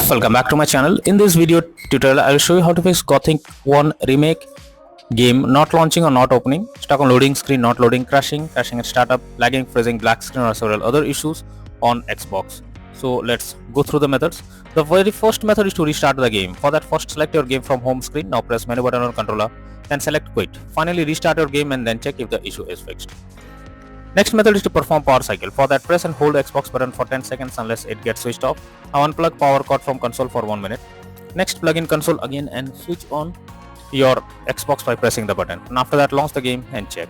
Welcome back to my channel. In this video tutorial, I will show you how to fix Gothic 1 remake game not launching or not opening, stuck on loading screen, not loading, crashing at startup, lagging, freezing, black screen or several other issues on Xbox. So let's go through the methods. The very first method is to restart the game. For that, first select your game from home screen. Now press menu button on controller, then select quit. Finally restart your game and then check if the issue is fixed. Next method is to perform power cycle. For that, press and hold the Xbox button for 10 seconds unless it gets switched off. Now unplug power cord from console for 1 minute. Next, plug in console again and switch on your Xbox by pressing the button. And after that, launch the game and check.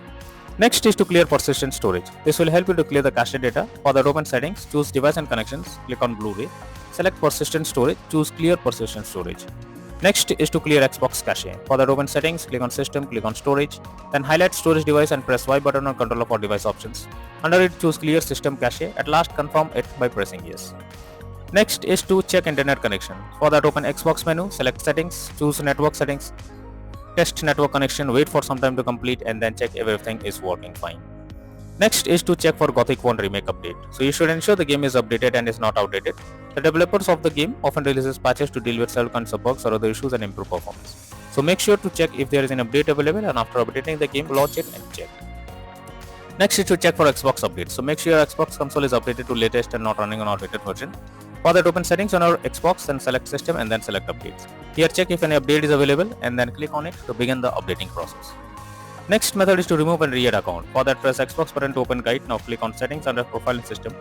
Next is to clear persistent storage. This will help you to clear the cache data. For that, open settings, choose device and connections, click on Blu-ray, select persistent storage, choose clear persistent storage. Next is to clear Xbox cache. For that, open settings, click on system, click on storage, then highlight storage device and press Y button on controller for device options. Under it, choose clear system cache. At last, confirm it by pressing yes. Next is to check internet connection. For that, open Xbox menu, select settings, choose network settings, test network connection, wait for some time to complete and then check everything is working fine. Next is to check for Gothic 1 remake update. So you should ensure the game is updated and is not outdated. The developers of the game often releases patches to deal with several kinds of bugs or other issues and improve performance. So make sure to check if there is an update available and after updating the game, launch it and check. Next is to check for Xbox updates. So make sure your Xbox console is updated to latest and not running on outdated version. For that, open settings on your Xbox, then select system and then select updates. Here check if any update is available and then click on it to begin the updating process. Next method is to remove and re-add account. For that, press Xbox button to open guide. Now click on settings under profile and system.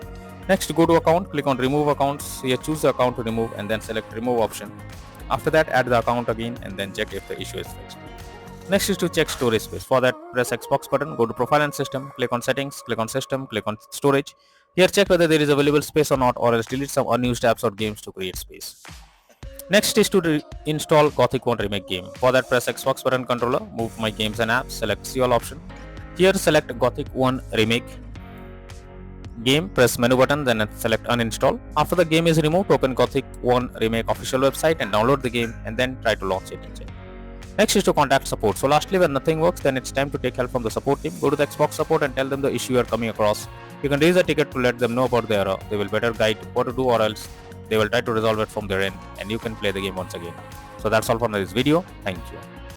Next, go to account, click on remove accounts. Here choose the account to remove and then select remove option. After that, add the account again and then check if the issue is fixed. Next is to check storage space. For that, press Xbox button, go to profile and system, click on settings, click on system, click on storage. Here check whether there is available space or not, or else delete some unused apps or games to create space. Next is to install Gothic 1 remake game. For that, press Xbox button controller, move my games and apps, select see all option. Here select Gothic 1 remake game, press menu button, then select uninstall. After the game is removed, open Gothic 1 remake official website and download the game and then try to launch it and check. Next is to contact support. So lastly, when nothing works, then it's time to take help from the support team. Go to the Xbox support and tell them the issue you are coming across. You can raise a ticket to let them know about the error. They will better guide what to do, or else they will try to resolve it from their end and you can play the game once again. So that's all for this video. Thank you.